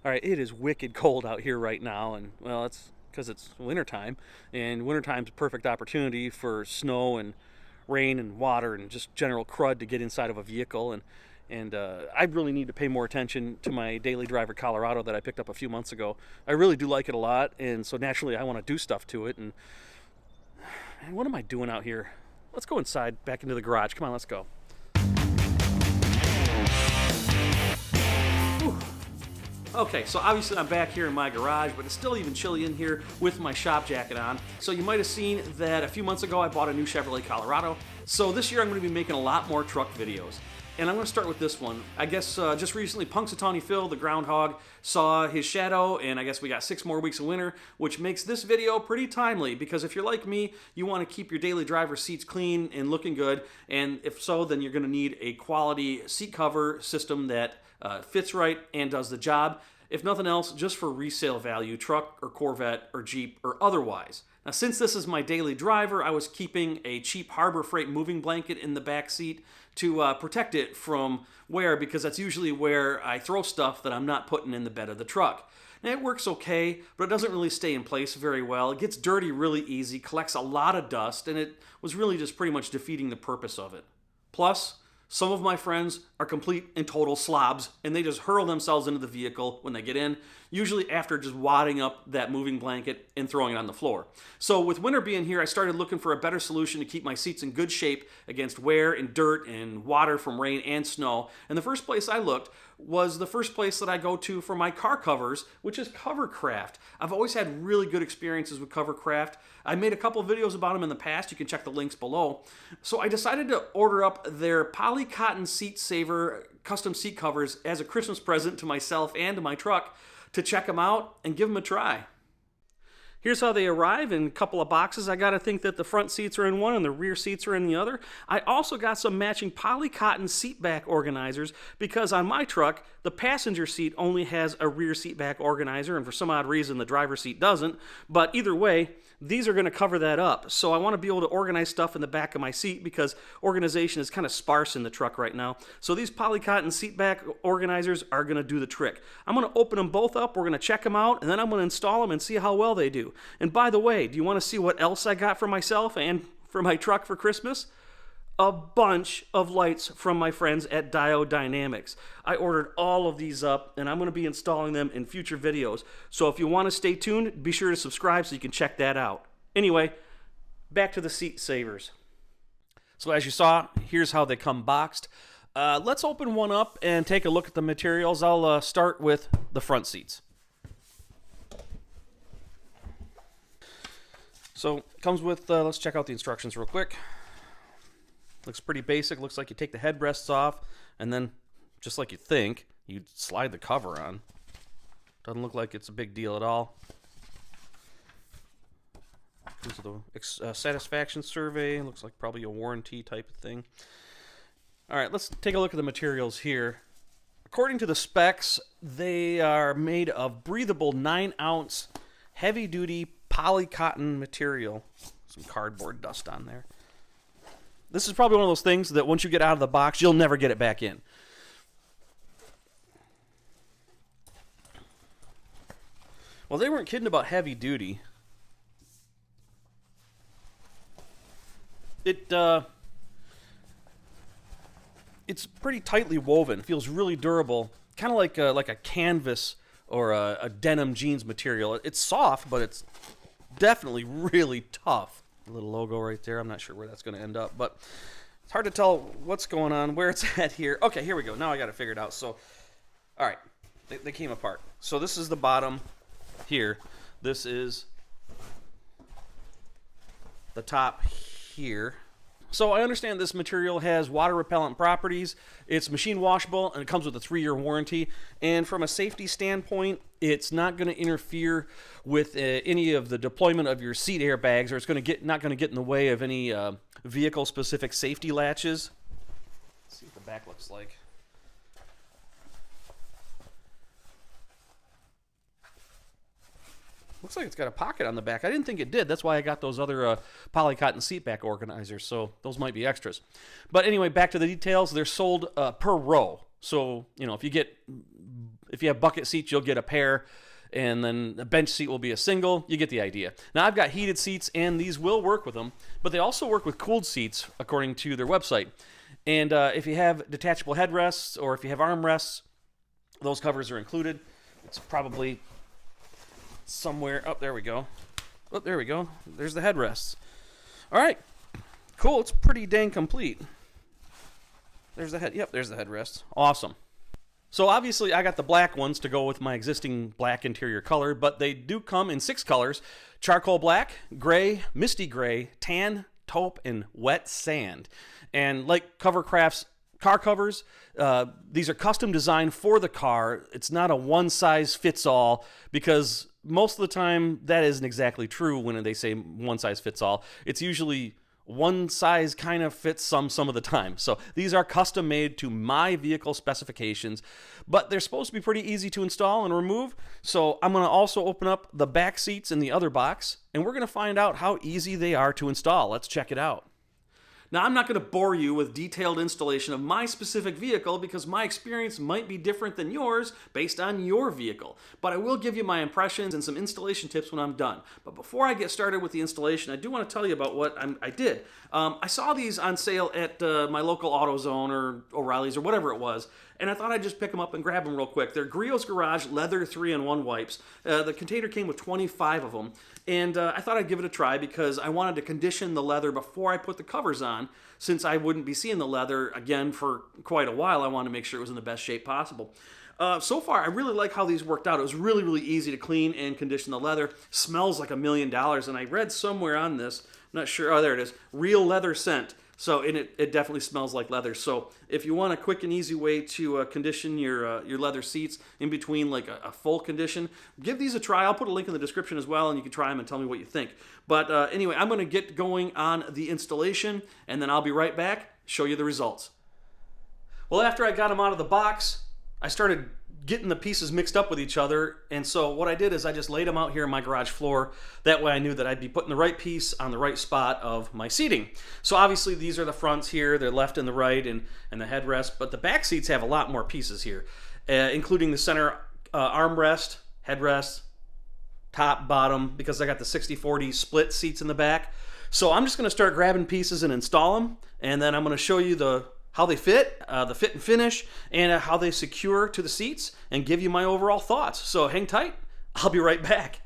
All right, it is wicked cold out here right now, and well, it's because it's wintertime, and wintertime's a perfect opportunity for snow and rain and water and just general crud to get inside of a vehicle. And I really need to pay more attention to my daily driver Colorado that I picked up a few months ago. I really do like it a lot, and so naturally I want to do stuff to it. And what am I doing out here? Let's go inside, back into the garage. Come on, let's go. Whew. Okay, so obviously I'm back here in my garage, but it's still even chilly in here with my shop jacket on. So you might have seen that a few months ago I bought a new Chevrolet Colorado. So this year I'm going to be making a lot more truck videos. And I'm going to start with this one. I guess just recently Punxsutawney Phil, the groundhog, saw his shadow, and I guess we got 6 more weeks of winter, which makes this video pretty timely, because if you're like me, you want to keep your daily driver seats clean and looking good, and if so, then you're going to need a quality seat cover system that fits right and does the job. If nothing else, just for resale value, truck or Corvette or Jeep or otherwise. Now, since this is my daily driver, I was keeping a cheap Harbor Freight moving blanket in the back seat to protect it from wear, because that's usually where I throw stuff that I'm not putting in the bed of the truck. Now, it works okay, but it doesn't really stay in place very well. It gets dirty really easy, collects a lot of dust, and it was really just pretty much defeating the purpose of it. Plus, some of my friends are complete and total slobs, and they just hurl themselves into the vehicle when they get in, usually after just wadding up that moving blanket and throwing it on the floor. So with winter being here, I started looking for a better solution to keep my seats in good shape against wear and dirt and water from rain and snow. And the first place I looked was the first place that I go to for my car covers, which is Covercraft. I've always had really good experiences with Covercraft. I made a couple videos about them in the past. You can check the links below. So I decided to order up their Polycotton SeatSaver custom seat covers as a Christmas present to myself and to my truck to check them out and give them a try. Here's how they arrive in a couple of boxes. I got to think that the front seats are in one and the rear seats are in the other. I also got some matching Polycotton seat back organizers, because on my truck, the passenger seat only has a rear seat back organizer, and for some odd reason the driver's seat doesn't. But either way, these are going to cover that up. So I want to be able to organize stuff in the back of my seat, because organization is kind of sparse in the truck right now. So these Polycotton seat back organizers are going to do the trick. I'm going to open them both up, we're going to check them out, and then I'm going to install them and see how well they do. And by the way, do you want to see what else I got for myself and for my truck for Christmas? A bunch of lights from my friends at Diode Dynamics. I ordered all of these up, and I'm going to be installing them in future videos. So if you want to stay tuned, be sure to subscribe so you can check that out. Anyway, back to the seat savers. So as you saw, here's how they come boxed. Let's open one up and take a look at the materials. I'll start with the front seats. So it comes with, let's check out the instructions real quick. Looks pretty basic. Looks like you take the headrests off, and then, just like you think, you slide the cover on. Doesn't look like it's a big deal at all. Comes with a satisfaction survey. Looks like probably a warranty type of thing. All right, let's take a look at the materials here. According to the specs, they are made of breathable 9-ounce heavy-duty Polycotton material. Some cardboard dust on there. This is probably one of those things that once you get out of the box, you'll never get it back in. Well, they weren't kidding about heavy duty. It's pretty tightly woven. It feels really durable, kind of like a canvas or a denim jeans material. It's soft, but it's definitely really tough. A little logo right there. I'm not sure where that's going to end up, but it's hard to tell what's going on, where it's at here. Okay, here we go. Now I got it figured out. So, all right, they came apart. So this is the bottom here. This is the top here. So I understand this material has water repellent properties. It's machine washable, and it comes with a 3-year warranty. And from a safety standpoint, it's not going to interfere with any of the deployment of your seat airbags, or it's not going to get in the way of any vehicle-specific safety latches. Let's see what the back looks like. Looks like it's got a pocket on the back. I didn't think it did. That's why I got those other Polycotton seat back organizers. So those might be extras. But anyway, back to the details. They're sold per row. So, you know, if you get If you have bucket seats, you'll get a pair, and then a bench seat will be a single. You get the idea. Now, I've got heated seats, and these will work with them, but they also work with cooled seats, according to their website. And if you have detachable headrests or if you have armrests, those covers are included. It's probably somewhere. Oh, there we go. Oh, there we go. There's the headrests. All right. Cool. It's pretty dang complete. There's the head. Yep, there's the headrests. Awesome. So obviously I got the black ones to go with my existing black interior color, but they do come in 6 colors: charcoal black, gray, misty gray, tan, taupe, and wet sand. And like Covercraft's car covers, these are custom designed for the car. It's not a one-size-fits-all, because most of the time that isn't exactly true when they say one-size-fits-all. It's usually one size kind of fits some of the time. So these are custom made to my vehicle specifications, but they're supposed to be pretty easy to install and remove. So I'm going to also open up the back seats in the other box, and we're going to find out how easy they are to install. Let's check it out. Now, I'm not going to bore you with detailed installation of my specific vehicle because my experience might be different than yours based on your vehicle, but I will give you my impressions and some installation tips when I'm done. But before I get started with the installation, I do want to tell you about what I did. I saw these on sale at my local AutoZone or O'Reilly's or whatever it was, and I thought I'd just pick them up and grab them real quick. They're Griot's Garage leather 3-in-1 wipes. The container came with 25 of them, and I thought I'd give it a try because I wanted to condition the leather before I put the covers on. Since I wouldn't be seeing the leather again for quite a while, I wanted to make sure it was in the best shape possible. So far, I really like how these worked out. It was really, really easy to clean and condition the leather. Smells like $1 million, and I read somewhere on this, I'm not sure, oh, there it is, real leather scent. So it definitely smells like leather. So if you want a quick and easy way to condition your leather seats in between like a full condition, give these a try. I'll put a link in the description as well, and you can try them and tell me what you think. But anyway, I'm going to get going on the installation, and then I'll be right back, show you the results. Well, after I got them out of the box, I started getting the pieces mixed up with each other, and so what I did is I just laid them out here on my garage floor. That way I knew that I'd be putting the right piece on the right spot of my seating. So obviously these are the fronts here, they're left and the right, and the headrest, but the back seats have a lot more pieces here, including the center armrest, headrest, top, bottom, because I got the 60/40 split seats in the back. So I'm just going to start grabbing pieces and install them, and then I'm going to show you how they fit, the fit and finish, and how they secure to the seats, and give you my overall thoughts. So hang tight, I'll be right back.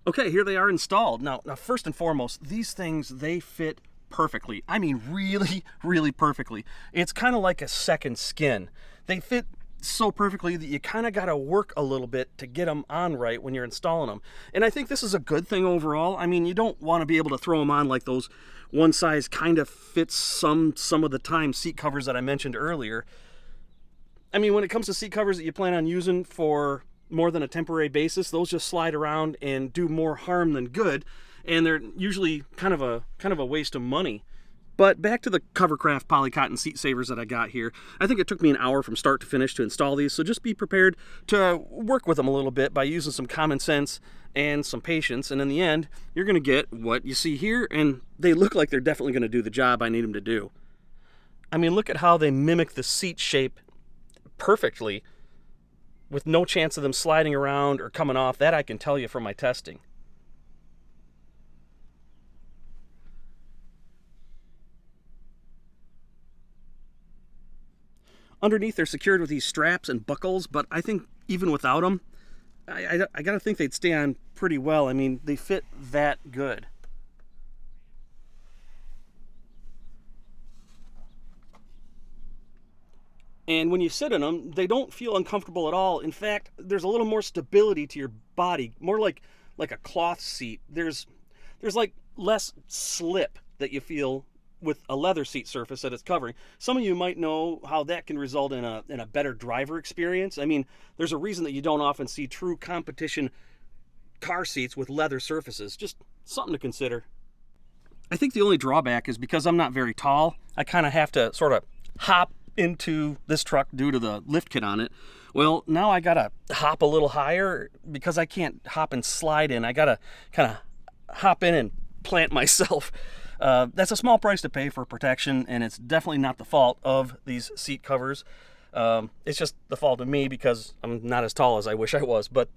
Okay, here they are installed. Now first and foremost, these things, they fit perfectly. I mean, really, really perfectly. It's kind of like a second skin. They fit so perfectly that you kind of got to work a little bit to get them on right when you're installing them. And I think this is a good thing overall. I mean, you don't want to be able to throw them on like those one size kind of fits some of the time seat covers that I mentioned earlier. I mean, when it comes to seat covers that you plan on using for more than a temporary basis, those just slide around and do more harm than good, and they're usually kind of a waste of money. But back to the Covercraft Polycotton seat savers that I got here. I think it took me an hour from start to finish to install these, so just be prepared to work with them a little bit by using some common sense and some patience, and in the end, you're going to get what you see here, and they look like they're definitely going to do the job I need them to do. I mean, look at how they mimic the seat shape perfectly, with no chance of them sliding around or coming off. That I can tell you from my testing. Underneath, they're secured with these straps and buckles, but I think even without them, I gotta think they'd stay on pretty well. I mean, they fit that good. And when you sit in them, they don't feel uncomfortable at all. In fact, there's a little more stability to your body, more like a cloth seat. There's like less slip that you feel with a leather seat surface that it's covering. Some of you might know how that can result in a better driver experience. I mean, there's a reason that you don't often see true competition car seats with leather surfaces. Just something to consider. I think the only drawback is because I'm not very tall, I kind of have to sort of hop into this truck due to the lift kit on it. Well, now I gotta hop a little higher because I can't hop and slide in. I gotta kind of hop in and plant myself. That's a small price to pay for protection, and it's definitely not the fault of these seat covers. It's just the fault of me because I'm not as tall as I wish I was. But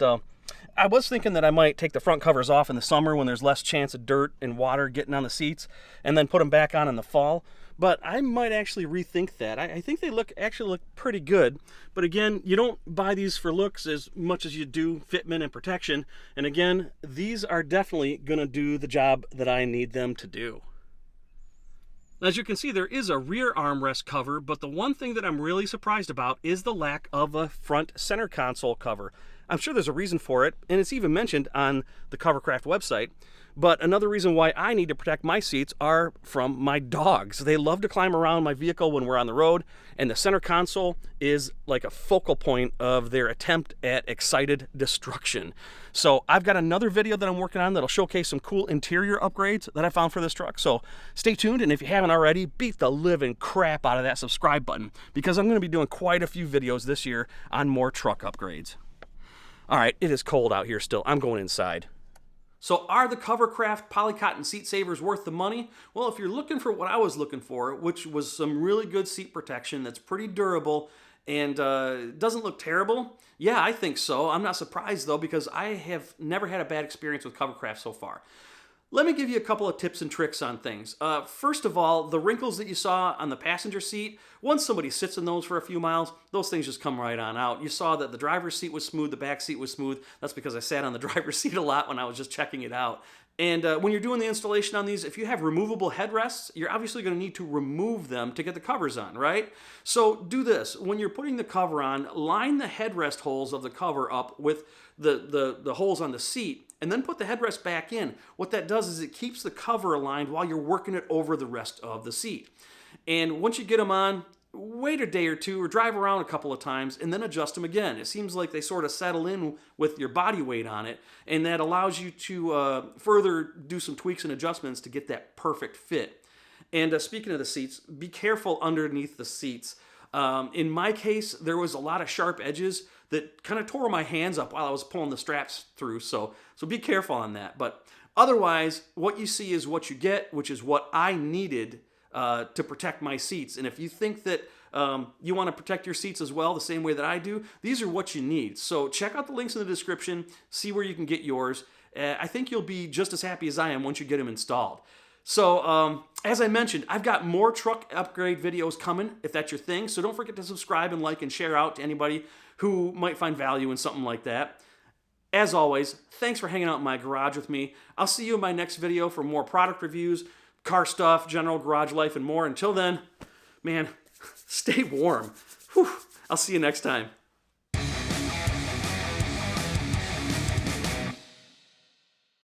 I was thinking that I might take the front covers off in the summer when there's less chance of dirt and water getting on the seats, and then put them back on in the fall. But I might actually rethink that. I think they actually look pretty good. But again, you don't buy these for looks as much as you do fitment and protection. And again, these are definitely going to do the job that I need them to do. As you can see, there is a rear armrest cover, but the one thing that I'm really surprised about is the lack of a front center console cover. I'm sure there's a reason for it, and it's even mentioned on the Covercraft website. But another reason why I need to protect my seats are from my dogs. They love to climb around my vehicle when we're on the road, and the center console is like a focal point of their attempt at excited destruction. So I've got another video that I'm working on that'll showcase some cool interior upgrades that I found for this truck. So stay tuned, and if you haven't already, beat the living crap out of that subscribe button, because I'm going to be doing quite a few videos this year on more truck upgrades. All right, it is cold out here still. I'm going inside. So are the Covercraft Polycotton seat savers worth the money? Well, if you're looking for what I was looking for, which was some really good seat protection that's pretty durable and doesn't look terrible, yeah, I think so. I'm not surprised though, because I have never had a bad experience with Covercraft so far. Let me give you a couple of tips and tricks on things. First of all, the wrinkles that you saw on the passenger seat, once somebody sits in those for a few miles, those things just come right on out. You saw that the driver's seat was smooth, the back seat was smooth. That's because I sat on the driver's seat a lot when I was just checking it out. And when you're doing the installation on these, if you have removable headrests, you're obviously going to need to remove them to get the covers on, right? So do this. When you're putting the cover on, line the headrest holes of the cover up with the holes on the seat, and then put the headrest back in. What that does is it keeps the cover aligned while you're working it over the rest of the seat. And once you get them on, wait a day or two or drive around a couple of times and then adjust them again. It seems like they sort of settle in with your body weight on it, and that allows you to further do some tweaks and adjustments to get that perfect fit. And speaking of the seats, be careful underneath the seats. In my case, there was a lot of sharp edges that kind of tore my hands up while I was pulling the straps through, so be careful on that. But otherwise, what you see is what you get, which is what I needed to protect my seats. And if you think that you want to protect your seats as well, the same way that I do, these are what you need. So check out the links in the description, see where you can get yours. I think you'll be just as happy as I am once you get them installed. So, as I mentioned, I've got more truck upgrade videos coming, if that's your thing. So don't forget to subscribe and like and share out to anybody who might find value in something like that. As always, thanks for hanging out in my garage with me. I'll see you in my next video for more product reviews, car stuff, general garage life, and more. Until then, man, stay warm. Whew. I'll see you next time.